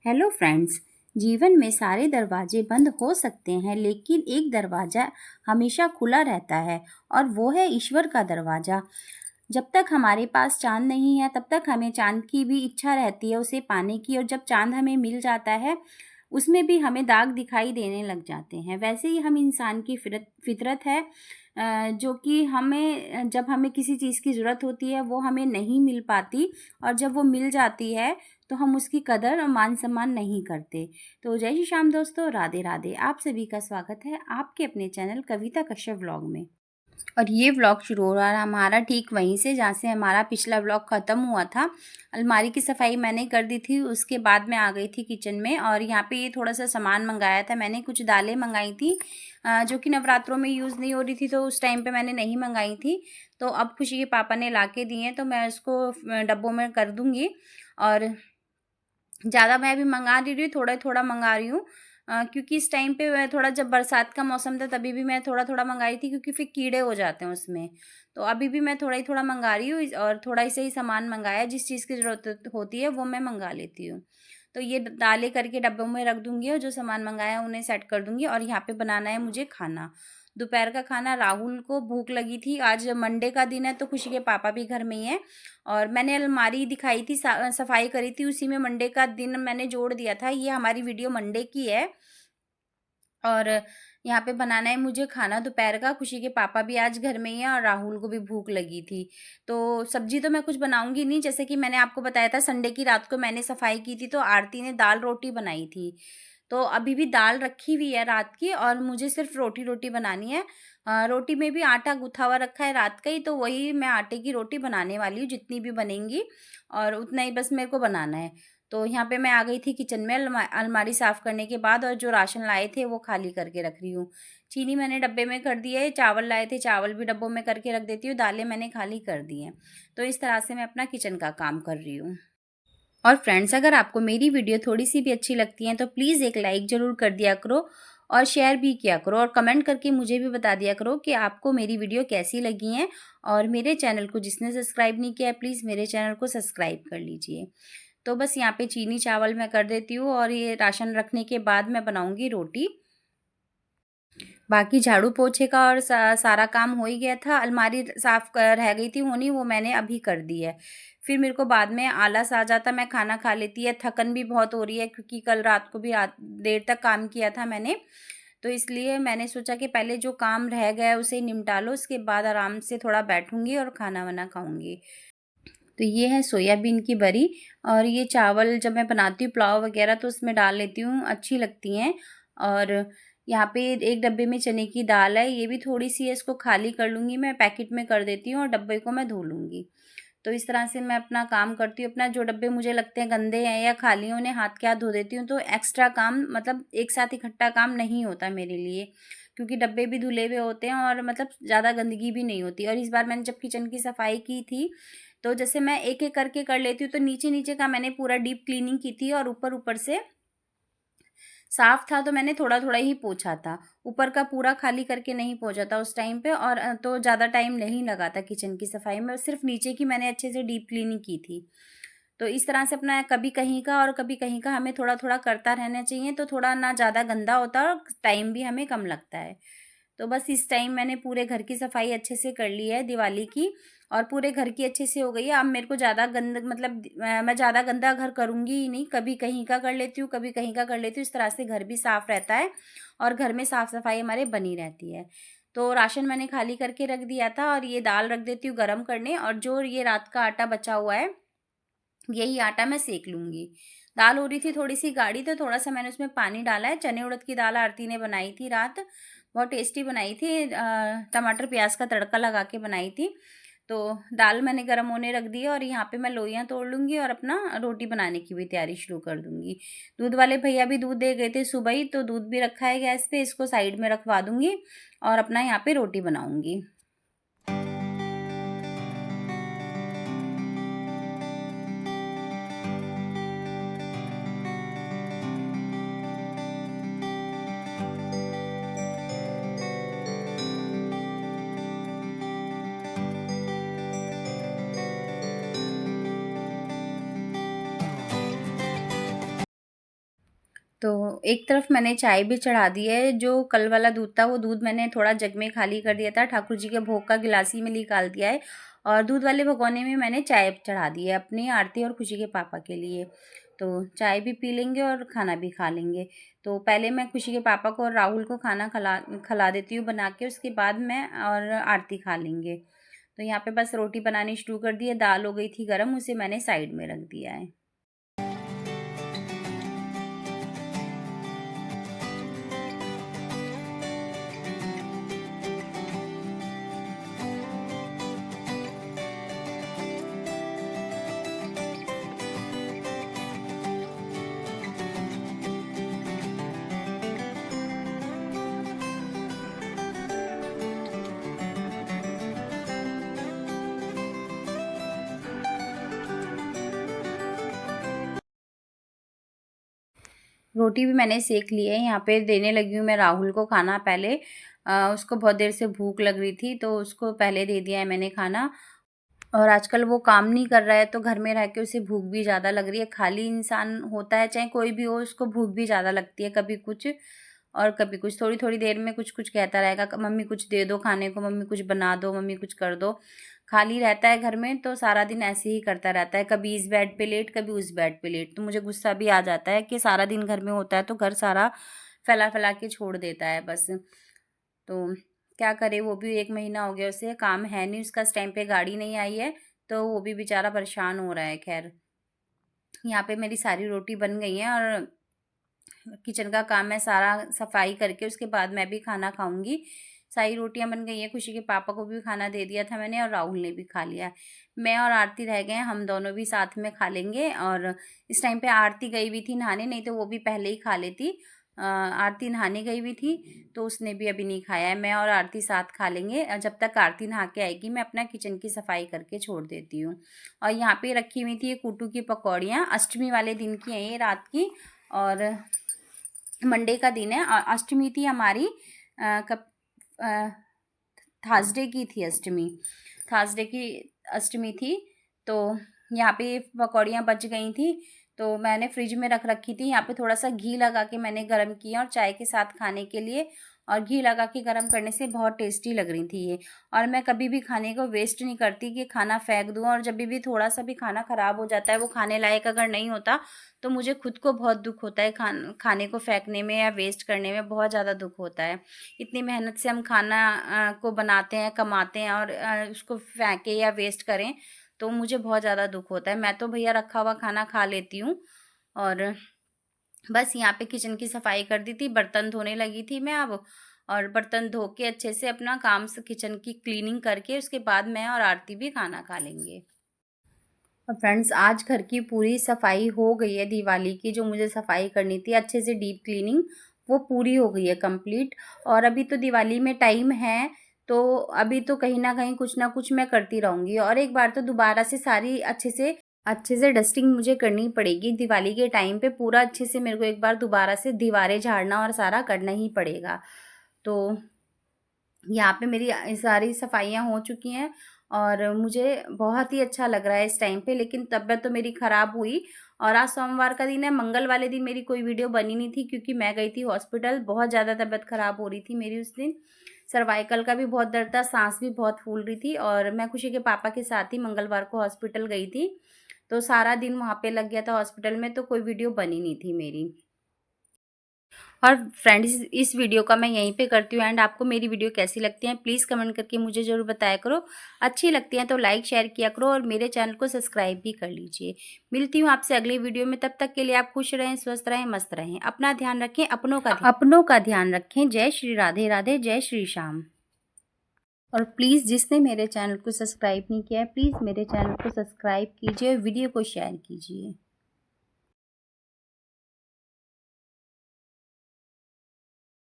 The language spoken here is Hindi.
Hello friends. जीवन में सारे दरवाजे बंद हो सकते हैं, लेकिन एक दरवाज़ा हमेशा खुला रहता है और वो है ईश्वर का दरवाज़ा। जब तक हमारे पास चाँद नहीं है, तब तक हमें चाँद की भी इच्छा रहती है उसे पाने की, और जब चाँद हमें मिल जाता है, उसमें भी हमें दाग दिखाई देने लग जाते हैं। वैसे ही हम इंसान की फितरत है, जो कि जब हमें किसी चीज़ की ज़रूरत होती है, वो हमें नहीं मिल पाती, और जब वो मिल जाती है तो हम उसकी कदर और मान-सम्मान नहीं करते। तो जय श्री श्याम दोस्तों, राधे राधे। आप सभी का स्वागत है आपके अपने चैनल कविता कश्यप व्लॉग में। और ये व्लॉग शुरू हो रहा है हमारा ठीक वहीं से जहाँ से हमारा पिछला व्लॉग ख़त्म हुआ था। अलमारी की सफाई मैंने कर दी थी, उसके बाद मैं आ गई थी किचन में, और यहाँ पे ये थोड़ा-सा सामान मँगाया था मैंने। कुछ दालें मँगाई थी जो कि नवरात्रों में यूज़ नहीं हो रही थी, तो उस टाइम पे मैंने नहीं मँगाई थी। तो अब खुशी के पापा ने ला के दी हैं, तो मैं उसको डब्बों में कर दूँगी। और ज़्यादा मैं अभी मँगा नहीं रही हूँ, थोड़ा-थोड़ा मँगा रही हूँ, क्योंकि इस टाइम पे मैं थोड़ा, जब बरसात का मौसम था तभी भी मैं थोड़ा-थोड़ा मँगाई थी, क्योंकि फिर कीड़े हो जाते हैं उसमें। तो अभी भी मैं थोड़ा ही थोड़ा मँगा रही हूँ, और थोड़ा ही सही सामान मँगाया है, जिस चीज़ की ज़रूरत होती है वो मैं मँगा लेती हूँ। तो ये दालें करके डब्बों में रख दूँगी, और जो सामान मँगाया है उन्हें सेट कर दूँगी, और यहाँ पे बनाना है मुझे खाना। दोपहर का खाना, राहुल को भूख लगी थी, आज मंडे का दिन है तो खुशी के पापा भी घर में ही हैं। और मैंने अलमारी दिखाई थी, सफाई करी थी, उसी में मंडे का दिन मैंने जोड़ दिया था। ये हमारी वीडियो मंडे की है। और यहाँ पे बनाना है मुझे खाना दोपहर का। खुशी के पापा भी आज घर में ही हैं, और राहुल को भी भूख लगी थी। तो सब्ज़ी तो मैं कुछ बनाऊँगी नहीं, जैसे कि मैंने आपको बताया था संडे की रात को मैंने सफाई की थी, तो आरती ने दाल-रोटी बनाई थी। तो अभी भी दाल रखी हुई है रात की, और मुझे सिर्फ़ रोटी-रोटी बनानी है। रोटी में भी आटा गूँथा हुआ रखा है रात का ही, तो वही मैं आटे की रोटी बनाने वाली हूँ, जितनी भी बनेंगी, और उतना ही बस मेरे को बनाना है। तो यहाँ पे मैं आ गई थी किचन में अलमारी साफ़ करने के बाद, और जो राशन लाए थे वो खाली करके रख रही हूँ। चीनी मैंने डब्बे में कर दी है, चावल लाए थे, चावल भी डब्बों में करके रख देती हूँ, दालें मैंने खाली कर दी हैं। तो इस तरह से मैं अपना किचन का काम कर रही हूँ। और फ्रेंड्स, अगर आपको मेरी वीडियो थोड़ी-सी भी अच्छी लगती है तो प्लीज़ एक लाइक ज़रूर कर दिया करो, और शेयर भी किया करो, और कमेंट करके मुझे भी बता दिया करो कि आपको मेरी वीडियो कैसी लगी हैं। और मेरे चैनल को जिसने सब्सक्राइब नहीं किया है, प्लीज़ मेरे चैनल को सब्सक्राइब कर लीजिए। तो बस यहाँ पे चीनी चावल मैं कर देती हूँ, और ये राशन रखने के बाद मैं बनाऊँगी रोटी। बाकी झाड़ू पोछे का और सारा काम हो ही गया था। अलमारी साफ़ रह गई थी होनी, वो मैंने अभी कर दी है। फिर मेरे को बाद में आलस आ जाता, मैं खाना खा लेती है। थकन भी बहुत हो रही है, क्योंकि कल रात को भी रात देर तक काम किया था मैंने। तो इसलिए मैंने सोचा कि पहले जो काम रह गया है उसे निपटा लो, उसके बाद आराम से थोड़ा बैठूँगी और खाना-वाना खाऊँगी। तो ये है सोयाबीन की बरी, और ये चावल जब मैं बनाती हूँ पुलाव वगैरह तो उसमें डाल लेती हूँ, अच्छी लगती हैं। और यहाँ पे एक डब्बे में चने की दाल है, ये भी थोड़ी-सी है, इसको खाली कर लूँगी मैं, पैकेट में कर देती हूँ, और डब्बे को मैं धो लूँगी। तो इस तरह से मैं अपना काम करती हूँ। अपना जो डब्बे मुझे लगते हैं गंदे हैं या खाली हैं, उन्हें हाथ के हाथ धो देती हूँ, तो एक्स्ट्रा काम, मतलब एक साथ इकट्ठा काम नहीं होता मेरे लिए, क्योंकि डब्बे भी धुले हुए होते हैं, और मतलब ज़्यादा गंदगी भी नहीं होती। और इस बार मैंने जब किचन की सफाई की थी, तो जैसे मैं एक-एक करके कर लेती हूँ, तो नीचे-नीचे का मैंने पूरा डीप क्लीनिंग की थी, और ऊपर-ऊपर से साफ था तो मैंने थोड़ा-थोड़ा ही पोंछा था। ऊपर का पूरा खाली करके नहीं पोंछा था उस टाइम पे, और तो ज़्यादा टाइम नहीं लगा था किचन की सफाई में, सिर्फ़ नीचे की मैंने अच्छे से डीप क्लीनिंग की थी। तो इस तरह से अपना कभी कहीं का और कभी कहीं का हमें थोड़ा-थोड़ा करता रहना चाहिए, तो थोड़ा ना ज़्यादा गंदा होता है, और टाइम भी हमें कम लगता है। तो बस इस टाइम मैंने पूरे घर की सफाई अच्छे से कर ली है दिवाली की, और पूरे घर की अच्छे से हो गई है। अब मेरे को ज़्यादा मतलब मैं ज़्यादा गंदा घर करूँगी ही नहीं, कभी कहीं का कर लेती हूँ, कभी कहीं का कर लेती हूँ। इस तरह से घर भी साफ़ रहता है, और घर में साफ़-सफाई हमारे बनी रहती है। तो राशन मैंने खाली करके रख दिया था, और ये दाल रख देती हूँ गरम करने, और जो ये रात का आटा बचा हुआ है, यही आटा मैं सेंक लूँगी। दाल हो रही थी थोड़ी-सी गाढ़ी, तो थोड़ा-सा मैंने उसमें पानी डाला है। चने उड़द की दाल आरती ने बनाई थी रात, बहुत टेस्टी बनाई थी। टमाटर प्याज़ का तड़का लगा के बनाई थी। तो दाल मैंने गरम होने रख दी है, और यहाँ पे मैं लोइयाँ तोड़ लूँगी, और अपना रोटी बनाने की भी तैयारी शुरू कर दूँगी। दूध वाले भैया भी दूध दे गए थे सुबह ही, तो दूध भी रखा है गैस पे, इसको साइड में रखवा दूँगी, और अपना यहाँ पे रोटी बनाऊँगी। तो एक तरफ मैंने चाय भी चढ़ा दी है। जो कल वाला दूध था वो दूध मैंने थोड़ा जग में खाली कर दिया था, ठाकुर जी के भोग का गिलासी में निकाल दिया है और दूध वाले भगोने में मैंने चाय चढ़ा दी है अपनी आरती और खुशी के पापा के लिए। तो चाय भी पी लेंगे और खाना भी खा लेंगे। तो पहले मैं खुशी के पापा को और राहुल को खाना खिला देती हूँ बना के, उसके बाद मैं और आरती खा लेंगे। तो यहाँ पे बस रोटी बनानी शुरू कर दी है, दाल हो गई थी गरम, उसे मैंने साइड में रख दिया है। रोटी भी मैंने सेक ली है, यहाँ पे देने लगी हूँ मैं राहुल को खाना। पहले उसको बहुत देर से भूख लग रही थी तो उसको पहले दे दिया है मैंने खाना। और आजकल वो काम नहीं कर रहा है तो घर में रह के उसे भूख भी ज़्यादा लग रही है। खाली इंसान होता है चाहे कोई भी हो, उसको भूख भी ज़्यादा लगती है, कभी कुछ और कभी कुछ। थोड़ी थोड़ी देर में कुछ कुछ कहता रहेगा, मम्मी कुछ दे दो खाने को, मम्मी कुछ बना दो, मम्मी कुछ कर दो। खाली रहता है घर में तो सारा दिन ऐसे ही करता रहता है, कभी इस बेड पे लेट कभी उस बेड पे लेट। तो मुझे गुस्सा भी आ जाता है कि सारा दिन घर में होता है तो घर सारा फैला फैला के छोड़ देता है बस। तो क्या करे, वो भी 1 महीना हो गया उसे, काम है नहीं उसका, इस टाइम पे गाड़ी नहीं आई है तो वो भी बेचारा परेशान हो रहा है। खैर, यहाँ पे मेरी सारी रोटी बन गई है और किचन का काम मैं सारा सफाई करके उसके बाद मैं भी खाना खाऊंगी। सारी रोटियां बन गई हैं, खुशी के पापा को भी खाना दे दिया था मैंने और राहुल ने भी खा लिया है। मैं और आरती रह गए हैं, हम दोनों भी साथ में खा लेंगे। और इस टाइम पे आरती गई हुई थी नहाने, नहीं तो वो भी पहले ही खा लेती। आरती नहाने गई हुई थी तो उसने भी अभी नहीं खाया है। मैं और आरती साथ खा लेंगे। जब तक आरती नहा के आएगी मैं अपना किचन की सफाई करके छोड़ देती हूँ। और यहाँ पे रखी हुई थी ये कूटू की पकौड़ियाँ, अष्टमी वाले दिन की हैं ये, रात की। और मंडे का दिन है, अष्टमी थी हमारी। कब थर्सडे की थी अष्टमी, थर्सडे की अष्टमी थी। तो यहाँ पे पकौड़ियाँ बच गई थी तो मैंने फ्रिज में रख रखी थी। यहाँ पे थोड़ा सा घी लगा के मैंने गरम किया और चाय के साथ खाने के लिए। और घी लगा के गरम करने से बहुत टेस्टी लग रही थी ये। और मैं कभी भी खाने को वेस्ट नहीं करती कि खाना फेंक दूँ। और जब भी थोड़ा सा भी खाना ख़राब हो जाता है, वो खाने लायक अगर नहीं होता, तो मुझे खुद को बहुत दुख होता है। खाने को फेंकने में या वेस्ट करने में बहुत ज़्यादा दुख होता है। इतनी मेहनत से हम खाना को बनाते हैं, कमाते हैं और उसको फेंके या वेस्ट करें तो मुझे बहुत ज़्यादा दुख होता है। मैं तो भैया रखा हुआ खाना खा लेती हूँ। और बस यहाँ पे किचन की सफाई कर दी थी, बर्तन धोने लगी थी मैं अब। और बर्तन धो के अच्छे से अपना काम से किचन की क्लीनिंग करके उसके बाद मैं और आरती भी खाना खा लेंगे। और फ्रेंड्स, आज घर की पूरी सफाई हो गई है। दिवाली की जो मुझे सफाई करनी थी अच्छे से, डीप क्लीनिंग, वो पूरी हो गई है कंप्लीट। और अभी तो दिवाली में टाइम है तो अभी तो कहीं ना कुछ मैं करती रहूँगी। और एक बार तो दोबारा से सारी अच्छे से डस्टिंग मुझे करनी पड़ेगी दिवाली के टाइम पे। पूरा अच्छे से मेरे को एक बार दोबारा से दीवारें झाड़ना और सारा करना ही पड़ेगा। तो यहाँ पे मेरी सारी सफाइयाँ हो चुकी हैं और मुझे बहुत ही अच्छा लग रहा है इस टाइम पे। लेकिन तबीयत तो मेरी ख़राब हुई और आज सोमवार का दिन है। मंगल वाले दिन मेरी कोई वीडियो बनी नहीं थी क्योंकि मैं गई थी हॉस्पिटल। बहुत ज़्यादा तबीयत ख़राब हो रही थी मेरी उस दिन। सर्वाइकल का भी बहुत दर्द था, सांस भी बहुत फूल रही थी। और मैं खुशी के पापा के साथ ही मंगलवार को हॉस्पिटल गई थी तो सारा दिन वहाँ पे लग गया था हॉस्पिटल में, तो कोई वीडियो बनी नहीं थी मेरी। और फ्रेंड्स, इस वीडियो का मैं यहीं पे करती हूँ एंड। आपको मेरी वीडियो कैसी लगती है प्लीज़ कमेंट करके मुझे ज़रूर बताया करो। अच्छी लगती हैं तो लाइक शेयर किया करो और मेरे चैनल को सब्सक्राइब भी कर लीजिए। मिलती हूँ आपसे अगली वीडियो में, तब तक के लिए आप खुश रहें, स्वस्थ रहें, मस्त रहें, अपना ध्यान रखें, अपनों का ध्यान रखें। जय श्री राधे राधे, जय श्री श्याम। और प्लीज़ जिसने मेरे चैनल को सब्सक्राइब नहीं किया है प्लीज़ मेरे चैनल को सब्सक्राइब कीजिए, वीडियो को शेयर कीजिए।